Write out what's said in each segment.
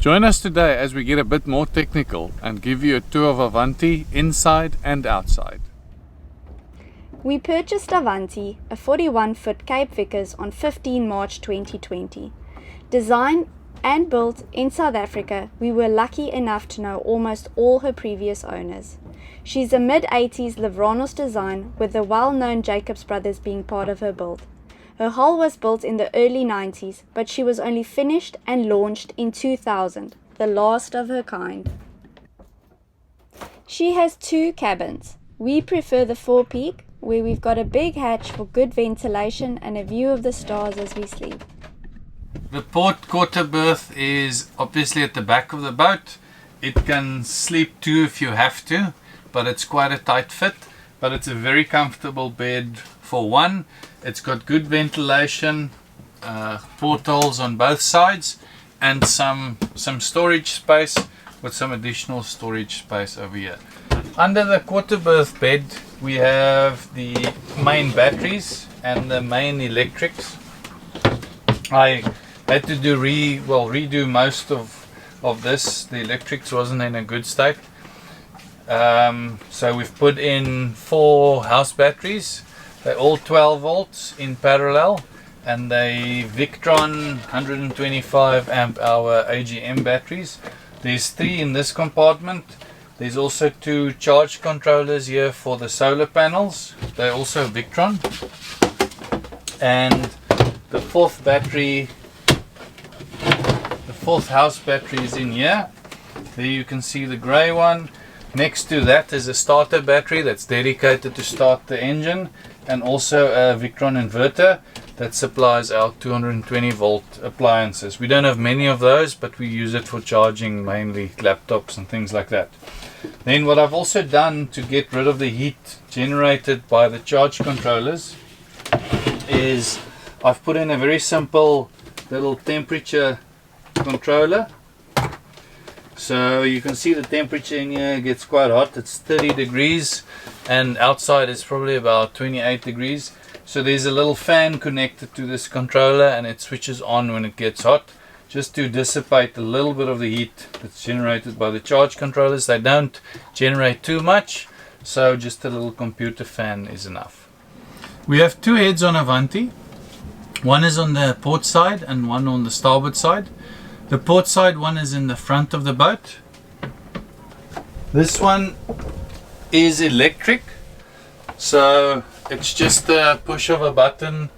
Join us today as we get a bit more technical and give you a tour of Avanti inside and outside. We purchased Avanti, a 41-foot Cape Vickers, on 15 March 2020. Designed and built in South Africa, we were lucky enough to know almost all her previous owners. She's a mid-80s Lavranos design, with the well-known Jacobs brothers being part of her build. Her hull was built in the early 90s, but she was only finished and launched in 2000, the last of her kind. She has 2 cabins. We prefer the forepeak, where we've got a big hatch for good ventilation and a view of the stars as we sleep. The port quarter berth is obviously at the back of the boat. It can sleep 2 if you have to, but it's quite a tight fit. But it's a very comfortable bed for 1. It's got good ventilation, portholes on both sides, and some storage space with some additional storage space over here. Under the quarter berth bed we have the main batteries and the main electrics. I had to redo most of this. The electrics wasn't in a good state. So we've put in 4 house batteries. They're all 12 volts in parallel, and they Victron 125 amp hour AGM batteries. There's 3 in this compartment. There's also 2 charge controllers here for the solar panels. They're also Victron. And the 4th battery, the 4th house battery is in here. There you can see the grey one. Next to that is a starter battery that's dedicated to start the engine, and also a Victron inverter that supplies our 220 volt appliances. We don't have many of those, but we use it for charging mainly laptops and things like that. Then what I've also done to get rid of the heat generated by the charge controllers is I've put in a very simple little temperature controller. So you can see the temperature in here gets quite hot. It's 30 degrees and outside it's probably about 28 degrees. So there's a little fan connected to this controller, and it switches on when it gets hot, just to dissipate a little bit of the heat that's generated by the charge controllers. They don't generate too much, so just a little computer fan is enough. We have 2 heads on Avanti. One is on the port side and one on the starboard side. The port side one is in the front of the boat. This one is electric, so it's just a push of a button.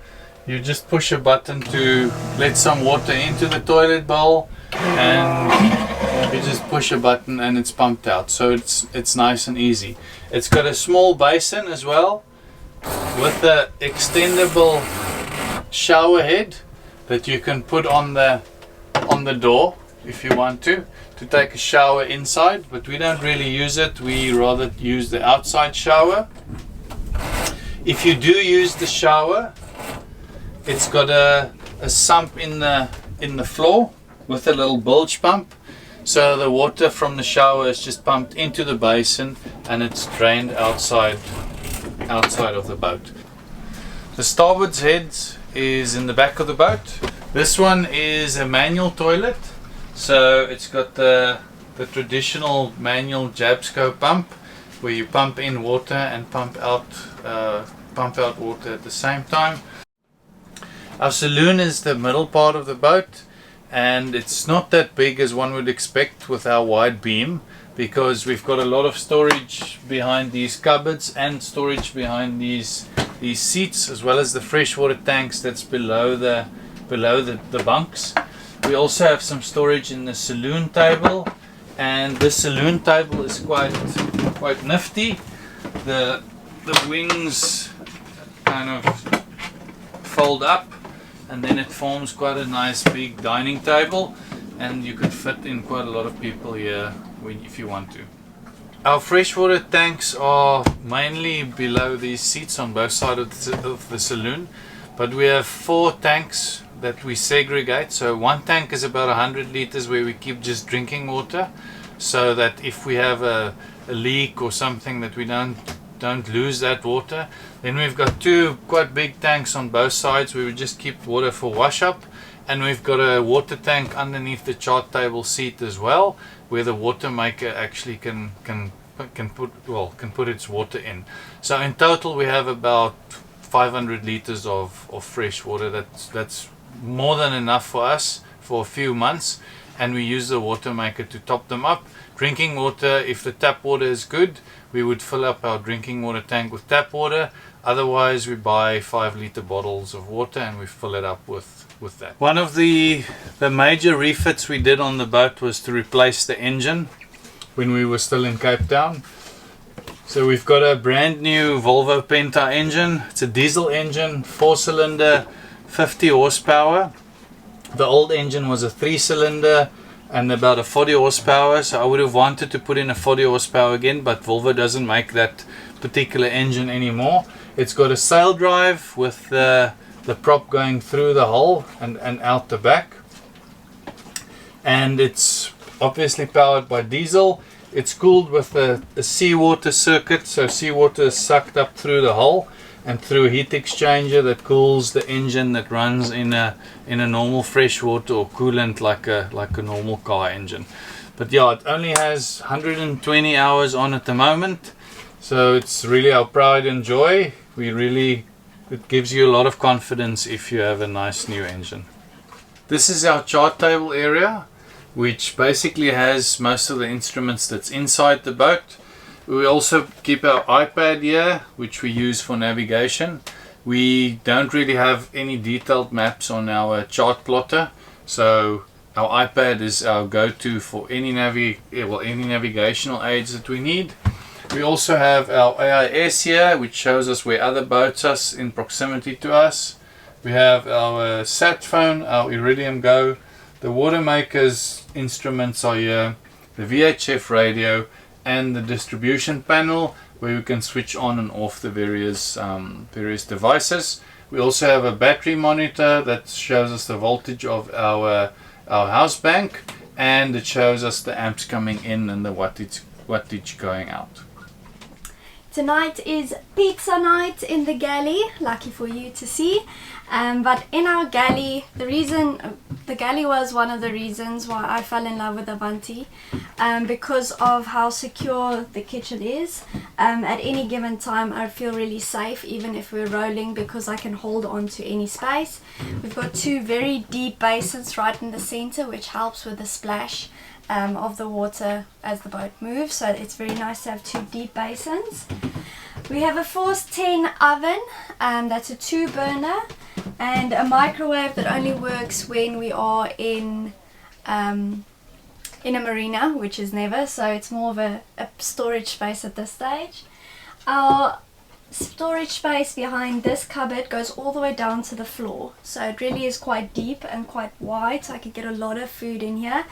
You just push a button to let some water into the toilet bowl, and you just push a button and it's pumped out. So it's nice and easy. It's got a small basin as well with the extendable shower head that you can put on the door if you want to take a shower inside, but we don't really use it. We rather use the outside shower. If you do use the shower, it's got a sump in the floor with a little bilge pump, so the water from the shower is just pumped into the basin and it's drained outside of the boat. The starboard head is in the back of the boat. This one is a manual toilet, so it's got the traditional manual Jabsco pump, where you pump in water and pump out water at the same time. Our saloon is the middle part of the boat, and it's not that big as one would expect with our wide beam, because we've got a lot of storage behind these cupboards and storage behind these seats, as well as the freshwater tanks that's below the bunks. We also have some storage in the saloon table, and the saloon table is quite nifty. The wings kind of fold up, and then it forms quite a nice big dining table, and you can fit in quite a lot of people here if you want to. Our freshwater tanks are mainly below these seats on both sides of the saloon, but we have 4 tanks that we segregate. So one tank is about 100 liters, where we keep just drinking water, so that if we have a leak or something, that we don't lose that water. Then we've got 2 quite big tanks on both sides where we just keep water for wash up, And we've got a water tank underneath the chart table seat as well, where the water maker actually can put its water in. So in total we have about 500 liters of fresh water. That's more than enough for us for a few months, and we use the water maker to top them up. Drinking water, if the tap water is good, we would fill up our drinking water tank with tap water. Otherwise we buy 5-liter bottles of water and we fill it up with that. One of the major refits we did on the boat was to replace the engine when we were still in Cape Town. So we've got a brand new Volvo Penta engine. It's a diesel engine, 4-cylinder, 50 horsepower. The old engine was a 3-cylinder and about a 40 horsepower, so I would have wanted to put in a 40 horsepower again, but Volvo doesn't make that particular engine anymore. It's got a sail drive with the prop going through the hull and out the back, and it's obviously powered by diesel. It's cooled with a seawater circuit, so seawater is sucked up through the hull and through a heat exchanger that cools the engine that runs in a normal freshwater or coolant like a normal car engine. But yeah, it only has 120 hours on at the moment, so it's really our pride and joy. It gives you a lot of confidence if you have a nice new engine. This is our chart table area, which basically has most of the instruments that's inside the boat. We also keep our iPad here, which we use for navigation. We don't really have any detailed maps on our chart plotter, so our iPad is our go-to for any navigational aids that we need. We also have our AIS here, which shows us where other boats are in proximity to us. We have our sat phone, our Iridium Go. The water maker's instruments are here, the VHF radio, and the distribution panel where you can switch on and off the various devices. We also have a battery monitor that shows us the voltage of our house bank, and it shows us the amps coming in and the wattage going out. Tonight is pizza night in the galley, lucky for you to see. But in our galley, the galley was one of the reasons why I fell in love with Avanti, because of how secure the kitchen is. At any given time I feel really safe, even if we're rolling, because I can hold on to any space. We've got 2 very deep basins right in the center, which helps with the splash of the water as the boat moves, so it's very nice to have 2 deep basins. We have a Force 10 oven, that's a 2-burner, and a microwave that only works when we are in a marina, which is never, so it's more of a storage space at this stage. Our storage space behind this cupboard goes all the way down to the floor, so it really is quite deep and quite wide, so I could get a lot of food in here.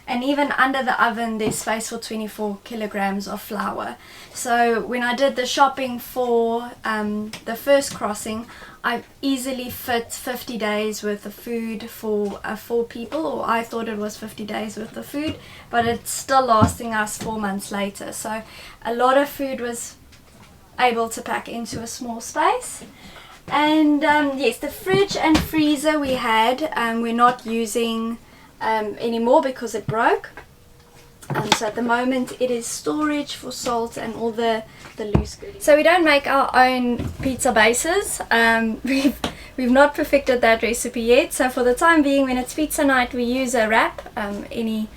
And even under the oven there's space for 24 kilograms of flour. So when I did the shopping for the first crossing, I easily fit 50 days worth of food for 4 people, or I thought it was 50 days worth of food, but it's still lasting us 4 months later. So a lot of food was able to pack into a small space. And yes, the fridge and freezer we had, we're not using anymore because it broke. So at the moment it is storage for salt and all the loose goods. So we don't make our own pizza bases. We've not perfected that recipe yet. So for the time being, when it's pizza night, we use a wrap, any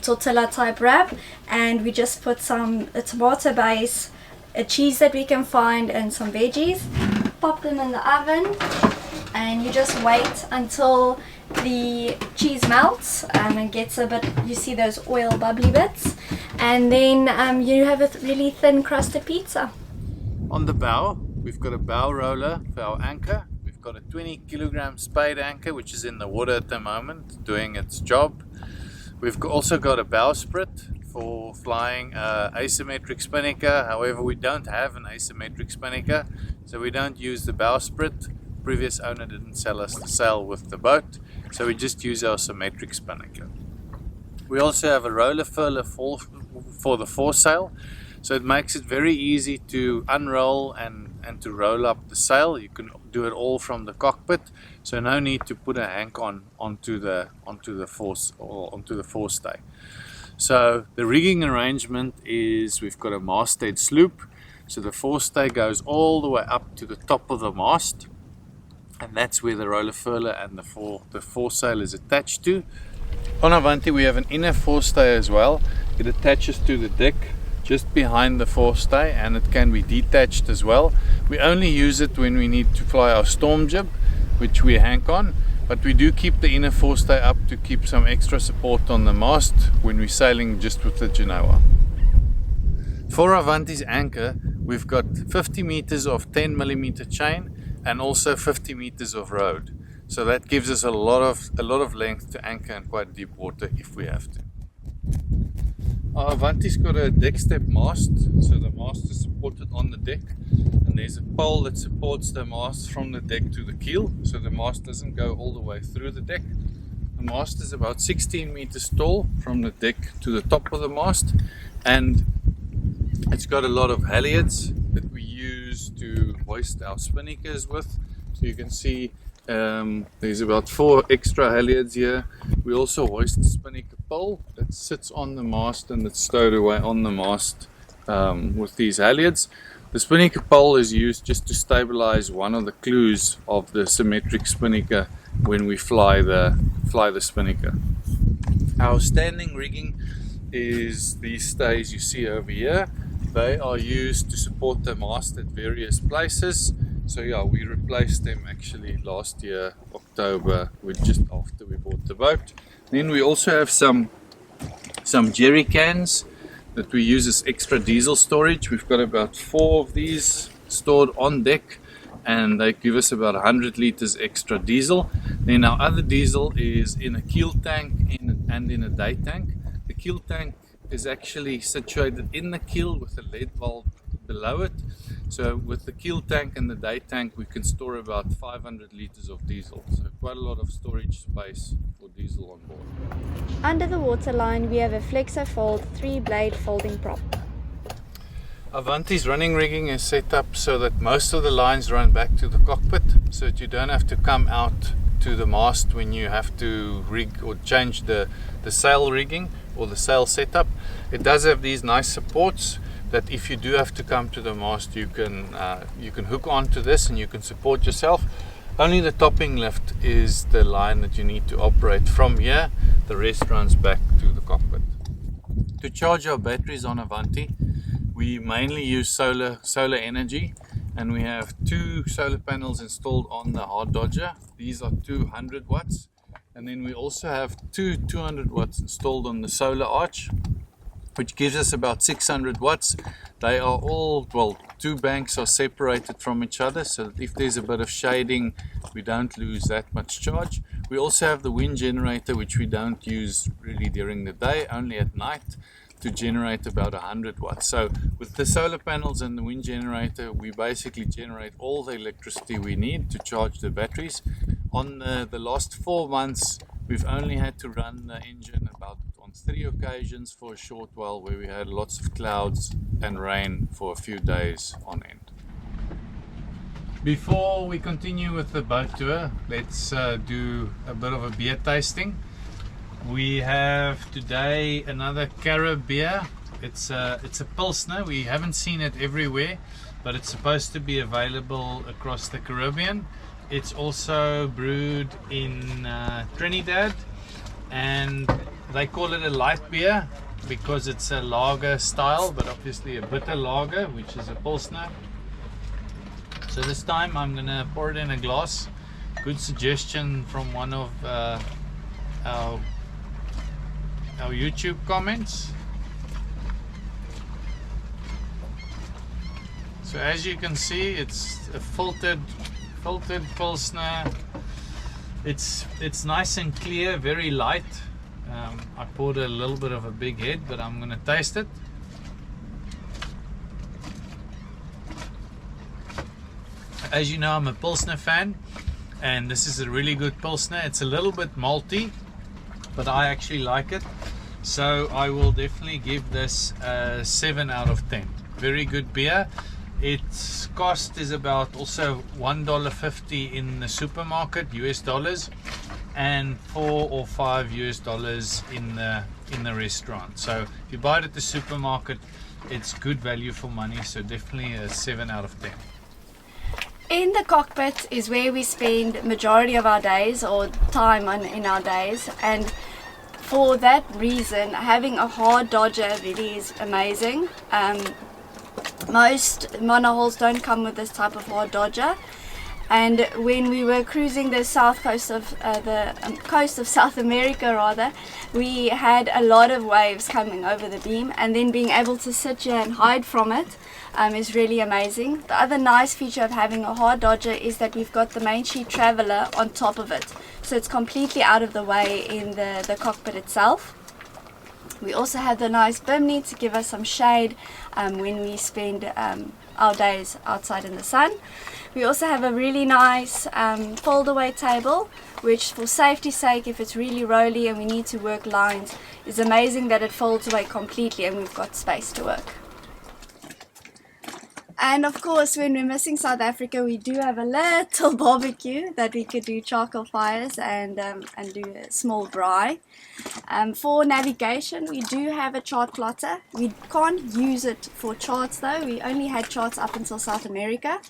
tortilla type wrap, and we just put a tomato base, a cheese that we can find, and some veggies. Pop them in the oven, and you just wait until the cheese melts and gets a bit, you see those oil bubbly bits, and then you have a really thin crusted pizza. On the bow, we've got a bow roller for our anchor. We've got a 20 kilogram spade anchor, which is in the water at the moment, doing its job. We've also got a bowsprit for flying asymmetric spinnaker. However, we don't have an asymmetric spinnaker, so we don't use the bowsprit. Previous owner didn't sell us the sail with the boat, so we just use our symmetric spinnaker. We also have a roller furler for the foresail, so it makes it very easy to unroll and and to roll up the sail. You can do it all from the cockpit, so no need to put a hank onto the forestay. So the rigging arrangement is we've got a masthead sloop, so the forestay goes all the way up to the top of the mast, and that's where the roller furler and the foresail is attached to. On Avanti we have an inner forestay as well. It attaches to the deck just behind the forestay, and it can be detached as well. We only use it when we need to fly our storm jib, which we hank on, but we do keep the inner forestay up to keep some extra support on the mast when we're sailing just with the Genoa. For Avanti's anchor, we've got 50 meters of 10mm chain and also 50 meters of rode. So that gives us a lot of length to anchor in quite deep water if we have to. Our Avanti's got a deck step mast, so the mast is supported on the deck, and there's a pole that supports the mast from the deck to the keel, so the mast doesn't go all the way through the deck. The mast is about 16 meters tall from the deck to the top of the mast, and it's got a lot of halyards that we use to hoist our spinnakers with. So you can see there's about 4 extra halyards here. We also hoist a spinnaker pole that sits on the mast and it's stowed away on the mast with these halyards. The spinnaker pole is used just to stabilize one of the clews of the symmetric spinnaker when we fly the spinnaker. Our standing rigging is these stays you see over here. They are used to support the mast at various places. So yeah, we replaced them actually last year, October, just after we bought the boat. Then we also have some jerry cans that we use as extra diesel storage. We've got about 4 of these stored on deck, and they give us about 100 liters extra diesel. Then our other diesel is in a keel tank and in a day tank. The keel tank is actually situated in the keel with a lead valve below it. So with the keel tank and the day tank we can store about 500 liters of diesel, so quite a lot of storage space for diesel on board. Under the waterline we have a Flexo-Fold 3-blade folding prop. Avanti's running rigging is set up so that most of the lines run back to the cockpit, so that you don't have to come out to the mast when you have to rig or change the sail rigging or the sail setup. It does have these nice supports that if you do have to come to the mast, you can hook onto this and you can support yourself. Only the topping lift is the line that you need to operate from here. The rest runs back to the cockpit. To charge our batteries on Avanti, we mainly use solar energy, and we have 2 solar panels installed on the hard dodger. These are 200 watts, and then we also have 2 200 watts installed on the solar arch, which gives us about 600 watts. They are all, 2 banks are separated from each other, so that if there's a bit of shading we don't lose that much charge. We also have the wind generator, which we don't use really during the day, only at night, to generate about 100 watts. So with the solar panels and the wind generator, we basically generate all the electricity we need to charge the batteries. On the last 4 months we've only had to run the engine about on 3 occasions for a short while, where we had lots of clouds and rain for a few days on end. Before we continue with the boat tour, let's do a bit of a beer tasting. We have today another Carib beer. It's a Pilsner. We haven't seen it everywhere, but it's supposed to be available across the Caribbean. It's also brewed in Trinidad, and they call it a light beer because it's a lager style, but obviously a bitter lager, which is a Pilsner. So this time I'm gonna pour it in a glass. Good suggestion from one of our YouTube comments. So as you can see, it's a filtered Pilsner. It's nice and clear, very light. I poured a little bit of a big head, but I'm gonna taste it. As you know, I'm a Pilsner fan, and this is a really good Pilsner. It's a little bit malty, but I actually like it, so I will definitely give this a 7 out of 10. Very good beer. Its cost is about also $1.50 in the supermarket, US dollars, and $4 or $5 US dollars in the restaurant. So if you buy it at the supermarket, it's good value for money, so definitely a 7 out of 10. In the cockpit is where we spend majority of our days or time in our days, and for that reason having a hard dodger really is amazing. Most monohulls don't come with this type of hard dodger, and when we were cruising the south coast of the coast of South America rather, we had a lot of waves coming over the beam, and then being able to sit here and hide from it is really amazing. The other nice feature of having a hard dodger is that we've got the main sheet traveller on top of it, so it's completely out of the way in the cockpit itself. We also have the nice bimini to give us some shade when we spend our days outside in the sun. We also have a really nice fold away table, which for safety's sake, if it's really rolly and we need to work lines, is amazing that it folds away completely and we've got space to work. And of course, when we're missing South Africa, we do have a little barbecue that we could do charcoal fires and do a small braai. For navigation, we do have a chart plotter. We can't use it for charts though. We only had charts up until South America.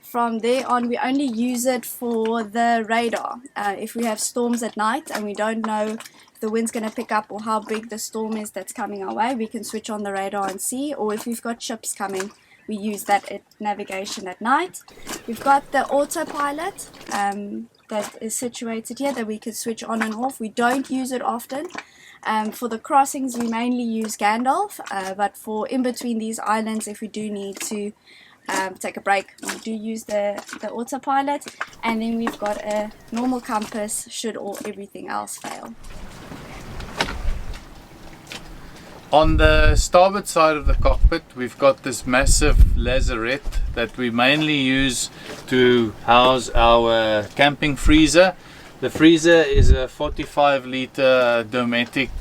From there on, we only use it for the radar. If we have storms at night and we don't know if the wind's going to pick up or how big the storm is that's coming our way, we can switch on the radar and see. Or if we've got ships coming, we use that at navigation at night. We've got the autopilot that is situated here that we can switch on and off. We don't use it often. For the crossings, we mainly use Gandalf, but for in between these islands, if we do need to take a break, we do use the autopilot. And then we've got a normal compass should everything else fail. On the starboard side of the cockpit, we've got this massive lazarette that we mainly use to house our camping freezer. The freezer is a 45-litre Dometic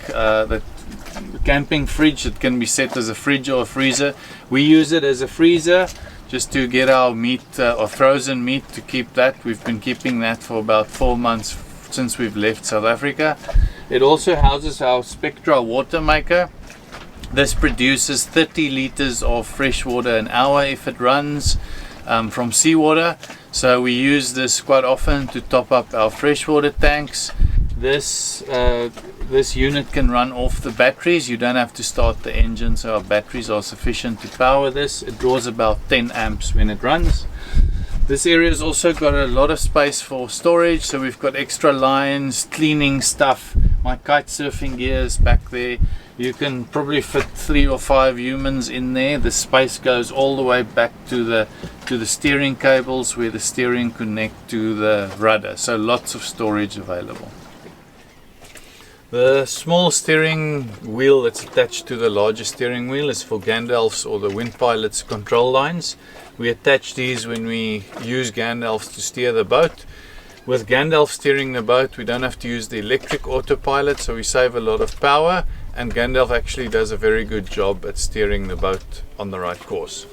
camping fridge. It can be set as a fridge or a freezer. We use it as a freezer just to get our meat or frozen meat, to keep that. We've been keeping that for about 4 months since we've left South Africa. It also houses our Spectra water maker. This produces 30 litres of fresh water an hour if it runs from seawater. So we use this quite often to top up our freshwater tanks. This unit can run off the batteries. You don't have to start the engine, so our batteries are sufficient to power this. It draws about 10 amps when it runs. This area has also got a lot of space for storage, so we've got extra lines, cleaning stuff. My kite surfing gear is back there. You can probably fit 3 or 5 humans in there. The space goes all the way back to the steering cables where the steering connect to the rudder, so lots of storage available. The small steering wheel that's attached to the larger steering wheel is for Gandalf's or the Wind Pilot's control lines. We attach these when we use Gandalf's to steer the boat. With Gandalf steering the boat, we don't have to use the electric autopilot, so we save a lot of power, and Gandalf actually does a very good job at steering the boat on the right course.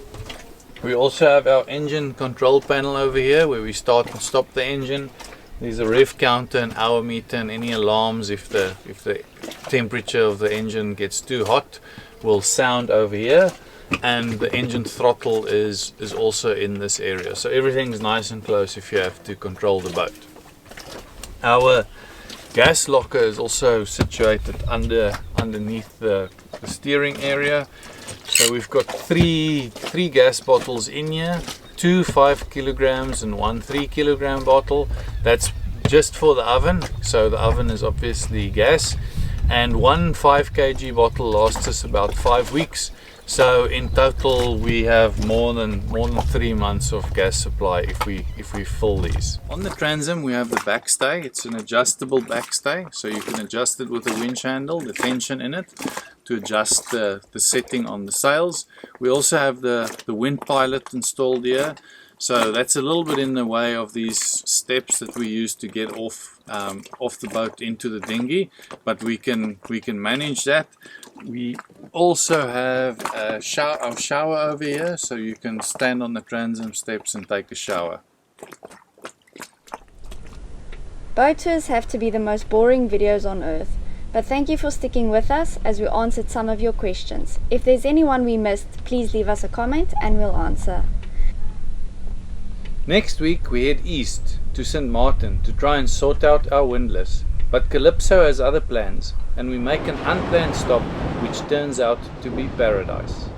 We also have our engine control panel over here where we start and stop the engine. There's a rev counter, an hour meter, and any alarms if the temperature of the engine gets too hot will sound over here. And the engine throttle is also in this area, so everything's nice and close if you have to control the boat. Our gas locker is also situated underneath the steering area, so we've got three gas bottles in here, 2 5 kilograms and 1 3 kilogram bottle. That's just for the oven, so the oven is obviously gas, and 1 5 kg bottle lasts us about 5 weeks. So in total we have more than 3 months of gas supply if we fill these. On the transom we have the backstay. It's an adjustable backstay, so you can adjust it with a winch handle, the tension in it, to adjust the setting on the sails. We also have the Wind Pilot installed here. So that's a little bit in the way of these steps that we use to get off the boat into the dinghy, but we can manage that. We also have a shower over here, so you can stand on the transom steps and take a shower. Boat tours have to be the most boring videos on earth, but thank you for sticking with us as we answered some of your questions. If there's anyone we missed, please leave us a comment and we'll answer. Next week we head east to St. Martin to try and sort out our windlass, but Calypso has other plans and we make an unplanned stop which turns out to be paradise.